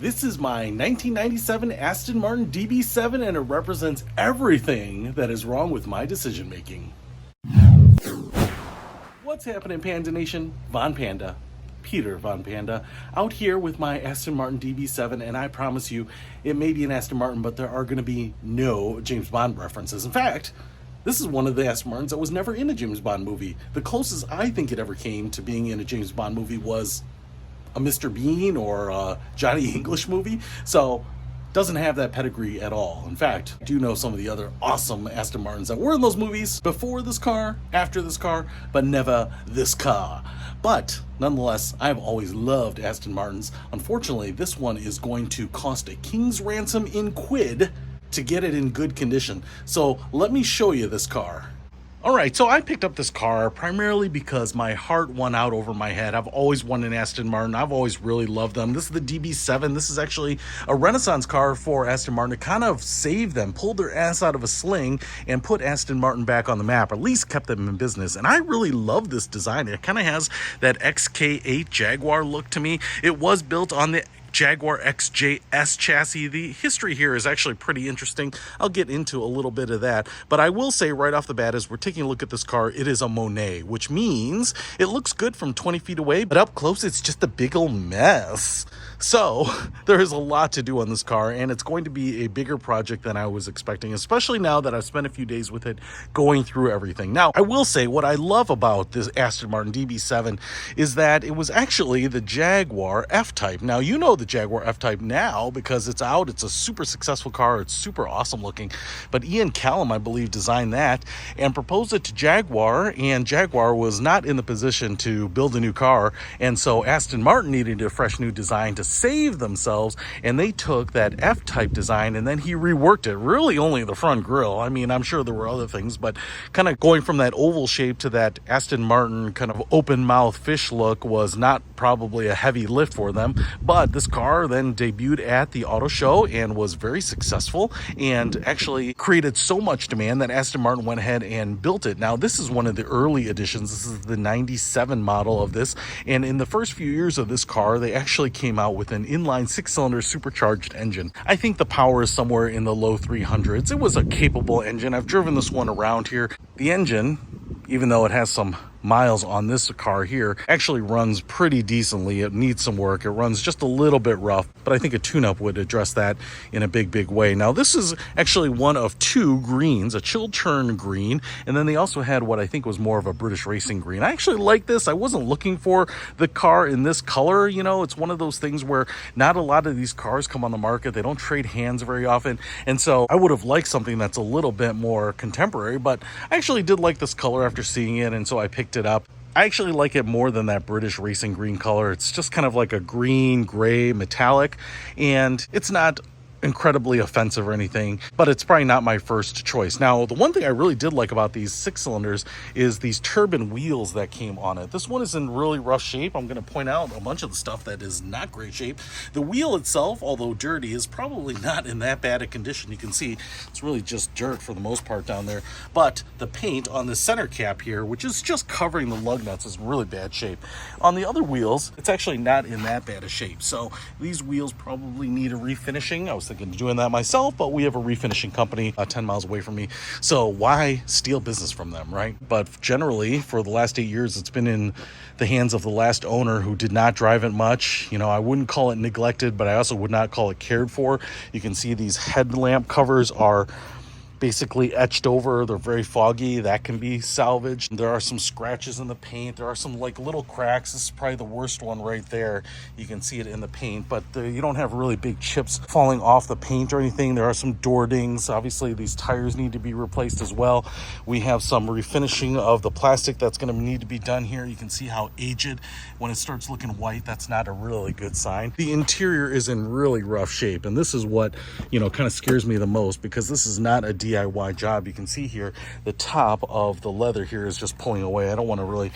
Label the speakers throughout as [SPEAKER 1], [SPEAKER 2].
[SPEAKER 1] This is my 1997 Aston Martin DB7 and it represents everything that is wrong with my decision making. What's happening, Panda Nation? Von Panda, Peter Von Panda, out here with my Aston Martin DB7, and I promise you, it may be an Aston Martin, but there are going to be no James Bond references. In fact, this is one of the Aston Martins that was never in a James Bond movie. The closest I think it ever came to being in a James Bond movie was a Mr. Bean or a Johnny English movie, so doesn't have that pedigree at all. In fact, I do know some of the other awesome Aston Martins that were in those movies before this car, after this car, but never this car. But nonetheless, I've always loved Aston Martins. Unfortunately, this one is going to cost a king's ransom in quid to get it in good condition. So let me show you this car. Alright, so I picked up this car primarily because my heart won out over my head. I've always wanted an Aston Martin. I've always really loved them. This is the DB7. This is actually a renaissance car for Aston Martin to kind of save them, pulled their ass out of a sling, and put Aston Martin back on the map, or at least kept them in business. And I really love this design. It kind of has that XK8 Jaguar look to me. It was built on the Jaguar AJ6 chassis. The history here is actually pretty interesting. I'll get into a little bit of that, but I will say right off the bat, as we're taking a look at this car, it is a Monet, which means it looks good from 20 feet away, but up close it's just a big old mess. So there is a lot to do on this car, and it's going to be a bigger project than I was expecting, especially now that I've spent a few days with it going through everything. Now, I will say what I love about this Aston Martin DB7 is that it was actually the Jaguar F-Type. Now, you know the Jaguar F-Type now because it's out. It's a super successful car. It's super awesome looking. But Callum, I believe, designed that and proposed it to Jaguar, and Jaguar was not in the position to build a new car, and so Aston Martin needed a fresh new design to save themselves, and they took that F-Type design and then he reworked it. Really only the front grille. I mean, I'm sure there were other things, but kind of going from that oval shape to that Aston Martin kind of open mouth fish look was not probably a heavy lift for them. But this car then debuted at the auto show and was very successful and actually created so much demand that Aston Martin went ahead and built it. Now, this is one of the early editions. This is the 97 model of this, and in the first few years of this car, they actually came out with an inline 6-cylinder supercharged engine. I think the power is somewhere in the low 300s. It was a capable engine. I've driven this one around here. The engine, even though it has some miles on this car here, actually runs pretty decently. It needs some work. It runs just a little bit rough, but I think a tune-up would address that in a big way. Now, this is actually one of two greens, a chill turn green, and then they also had what I think was more of a British racing green. I actually like this. I wasn't looking for the car in this color. You know, it's one of those things where not a lot of these cars come on the market. They don't trade hands very often, and so I would have liked something that's a little bit more contemporary, but I actually did like this color after seeing it, and so I picked it up. I actually like it more than that British racing green color. It's just kind of like a green, gray, metallic, and it's not incredibly offensive or anything, but it's probably not my first choice. Now, the one thing I really did like about these 6-cylinders is these turbine wheels that came on it. This one is in really rough shape. I'm going to point out a bunch of the stuff that is not great shape. The wheel itself, although dirty, is probably not in that bad a condition. You can see it's really just dirt for the most part down there, but the paint on the center cap here, which is just covering the lug nuts, is in really bad shape. On the other wheels, it's actually not in that bad a shape, so these wheels probably need a refinishing. I was thinking of doing that myself, but we have a refinishing company 10 miles away from me, so why steal business from them, right? But generally, for the last 8 years, it's been in the hands of the last owner, who did not drive it much. You know, I wouldn't call it neglected, but I also would not call it cared for. You can see these headlamp covers are basically etched over. They're very foggy. That can be salvaged. There are some scratches in the paint. There are some like little cracks. This is probably the worst one right there. You can see it in the paint, but you don't have really big chips falling off the paint or anything. There are some door dings. Obviously, these tires need to be replaced as well. We have some refinishing of the plastic that's going to need to be done here. You can see how aged. When it starts looking white, that's not a really good sign. The interior is in really rough shape, and this is what, you know, kind of scares me the most, because this is not a DIY job. You can see here the top of the leather here is just pulling away. I don't want to really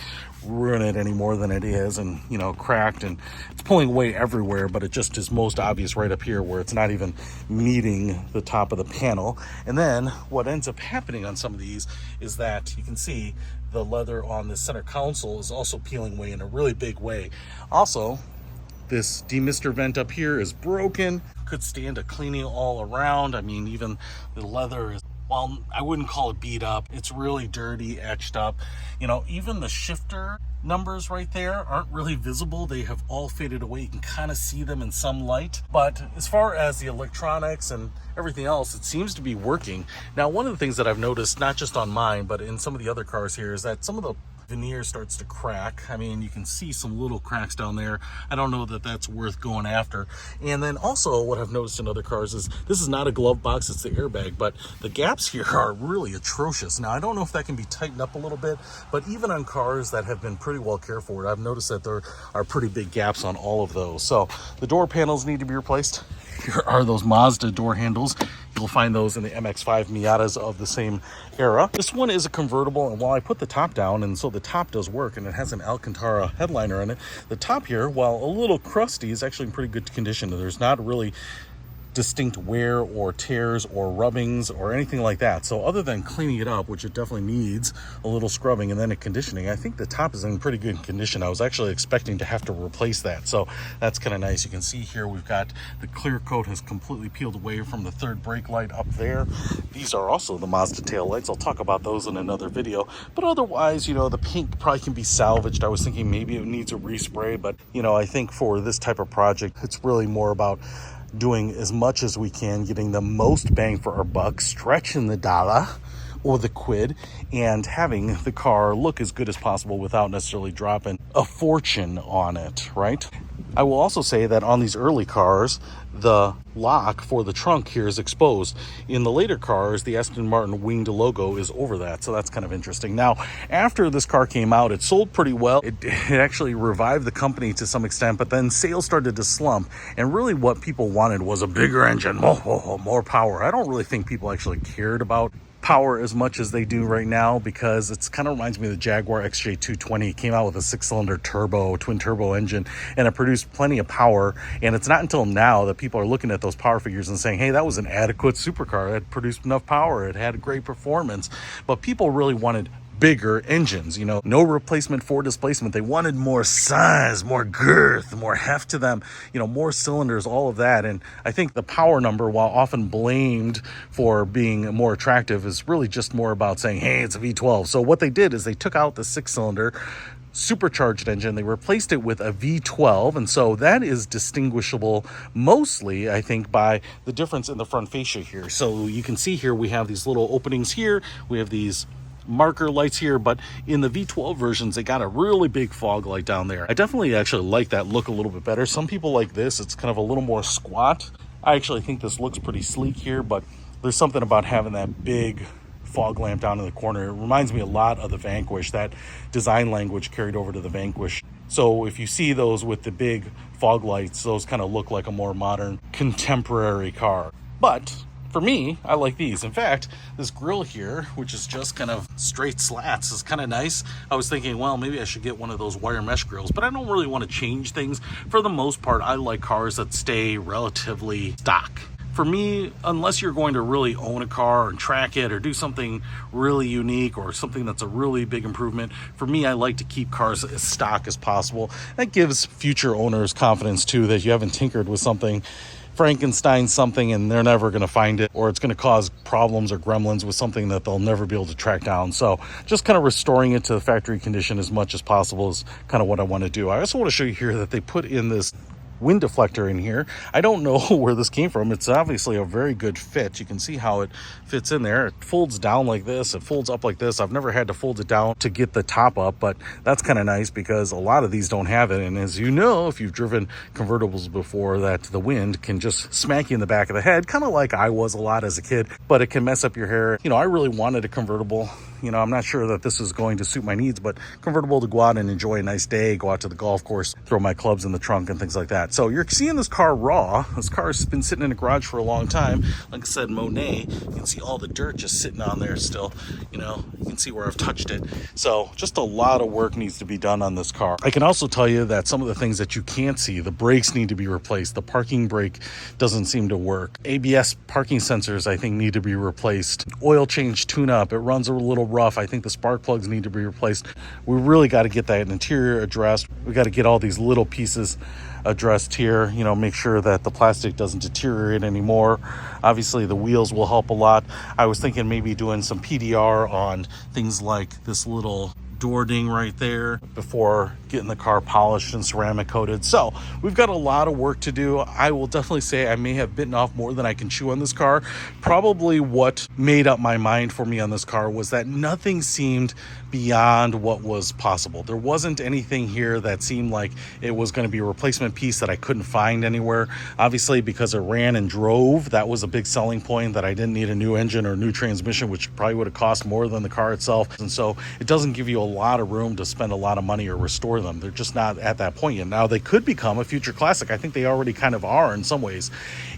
[SPEAKER 1] ruin it any more than it is, and you know, cracked, and it's pulling away everywhere, but it just is most obvious right up here where it's not even meeting the top of the panel. And then what ends up happening on some of these is that you can see the leather on the center console is also peeling away in a really big way. Also, This demister vent up here is broken. Could stand a cleaning all around. I mean, even the leather is, well, I wouldn't call it beat up. It's really dirty, etched up. You know, even the shifter numbers right there aren't really visible. They have all faded away. You can kind of see them in some light. But as far as the electronics and everything else, it seems to be working. Now, one of the things that I've noticed, not just on mine, but in some of the other cars here, is that some of the veneer starts to crack. I mean, you can see some little cracks down there. I don't know that that's worth going after. And then also what I've noticed in other cars is this is not a glove box, it's the airbag, but the gaps here are really atrocious. Now, I don't know if that can be tightened up a little bit, but even on cars that have been pretty well cared for, I've noticed that there are pretty big gaps on all of those. So the door panels need to be replaced. Here are those Mazda door handles. You'll find those in the MX-5 Miatas of the same era. This one is a convertible, and while I put the top down, and so the top does work, and it has an Alcantara headliner in it, the top here, while a little crusty, is actually in pretty good condition. There's not really distinct wear or tears or rubbings or anything like that. So other than cleaning it up, which it definitely needs a little scrubbing and then a conditioning, I think the top is in pretty good condition. I was actually expecting to have to replace that, so that's kind of nice. You can see here we've got the clear coat has completely peeled away from the third brake light up there. These are also the Mazda tail lights. I'll talk about those in another video, but otherwise, you know, the paint probably can be salvaged. I was thinking maybe it needs a respray, but you know, I think for this type of project, it's really more about doing as much as we can, getting the most bang for our buck, stretching the dollar or the quid, and having the car look as good as possible without necessarily dropping a fortune on it, right? I will also say that on these early cars, the lock for the trunk here is exposed. In the later cars, the Aston Martin winged logo is over that, so that's kind of interesting. Now, after this car came out, it sold pretty well. It actually revived the company to some extent, but then sales started to slump, and really what people wanted was a bigger engine, more power. I don't really think people actually cared about power as much as they do right now, because it's kind of reminds me of the Jaguar XJ220. It came out with a 6-cylinder twin turbo engine, and it produced plenty of power. And it's not until now that people are looking at those power figures and saying, hey, that was an adequate supercar. It produced enough power. It had great performance. But people really wanted bigger engines, you know, no replacement for displacement. They wanted more size, more girth, more heft to them, you know, more cylinders, all of that. And I think the power number, while often blamed for being more attractive, is really just more about saying, hey, it's a V12. So what they did is they took out the 6-cylinder supercharged engine, they replaced it with a V12, and so that is distinguishable mostly, I think, by the difference in the front fascia here. So you can see here we have these little openings here, we have these marker lights here, but in the V12 versions they got a really big fog light down there. I definitely actually like that look a little bit better. Some people like this, it's kind of a little more squat. I actually think this looks pretty sleek here, but there's something about having that big fog lamp down in the corner. It reminds me a lot of the Vanquish. That design language carried over to the Vanquish. So if you see those with the big fog lights, those kind of look like a more modern contemporary car. But for me, I like these. In fact, this grill here, which is just kind of straight slats, is kind of nice. I was thinking, well, maybe I should get one of those wire mesh grills, but I don't really want to change things. For the most part, I like cars that stay relatively stock. For me, unless you're going to really own a car and track it or do something really unique or something that's a really big improvement, for me, I like to keep cars as stock as possible. That gives future owners confidence too, that you haven't tinkered with something, Frankenstein something, and they're never going to find it, or it's going to cause problems or gremlins with something that they'll never be able to track down. So just kind of restoring it to the factory condition as much as possible is kind of what I want to do. I also want to show you here that they put in this wind deflector in here. I don't know where this came from. It's obviously a very good fit. You can see how it fits in there. It folds down like this, it folds up like this. I've never had to fold it down to get the top up, but that's kind of nice because a lot of these don't have it. And as you know, if you've driven convertibles before, that the wind can just smack you in the back of the head, kind of like I was a lot as a kid, but it can mess up your hair. You know, I really wanted a convertible. You know, I'm not sure that this is going to suit my needs, but convertible to go out and enjoy a nice day, go out to the golf course, throw my clubs in the trunk and things like that. So you're seeing this car raw. This car has been sitting in the garage for a long time. Like I said, Monet, you can see all the dirt just sitting on there still. You know, you can see where I've touched it. So just a lot of work needs to be done on this car. I can also tell you that some of the things that you can't see, the brakes need to be replaced. The parking brake doesn't seem to work. ABS parking sensors, I think, need to be replaced. Oil change tune-up, it runs a little rough. I think the spark plugs need to be replaced. We really got to get that interior addressed. We got to get all these little pieces addressed here, you know, make sure that the plastic doesn't deteriorate anymore. Obviously the wheels will help a lot. I was thinking maybe doing some PDR on things like this little door ding right there before getting the car polished and ceramic coated. So we've got a lot of work to do. I will definitely say I may have bitten off more than I can chew on this car. Probably what made up my mind for me on this car was that nothing seemed beyond what was possible. There wasn't anything here that seemed like it was going to be a replacement piece that I couldn't find anywhere. Obviously, because it ran and drove, that was a big selling point, that I didn't need a new engine or new transmission, which probably would have cost more than the car itself. And so it doesn't give you a lot of room to spend a lot of money or restore them. They're just not at that point yet. Now they could become a future classic. I think they already kind of are in some ways.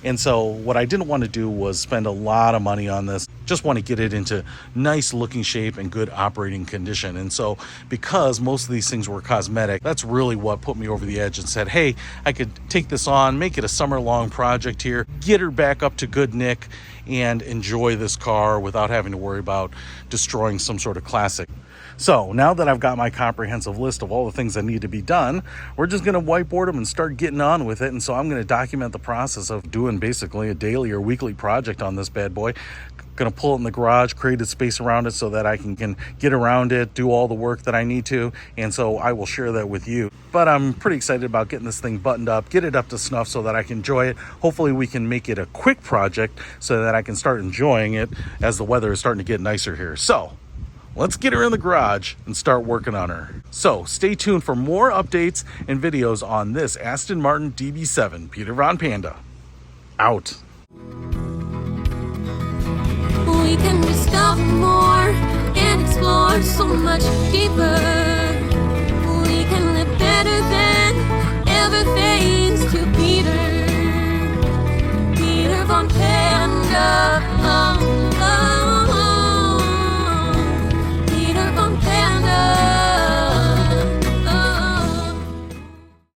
[SPEAKER 1] And so what I didn't want to do was spend a lot of money on this. Just want to get it into nice looking shape and good operating condition. And so because most of these things were cosmetic, that's really what put me over the edge and said, hey, I could take this on, make it a summer long project here, get her back up to good nick, and enjoy this car without having to worry about destroying some sort of classic. So now that I've got my comprehensive list of all the things that need to be done, we're just going to whiteboard them and start getting on with it. And so I'm going to document the process of doing basically a daily or weekly project on this bad boy. Going to pull it in the garage, created space around it so that I can get around it, do all the work that I need to. And so I will share that with you. But I'm pretty excited about getting this thing buttoned up, get it up to snuff so that I can enjoy it. Hopefully we can make it a quick project so that I can start enjoying it as the weather is starting to get nicer here. So let's get her in the garage and start working on her. So stay tuned for more updates and videos on this Aston Martin DB7. Peter Von Panda, out.
[SPEAKER 2] We can discover more and explore so much deeper. We can live better than ever, thanks to Peter Von Panda.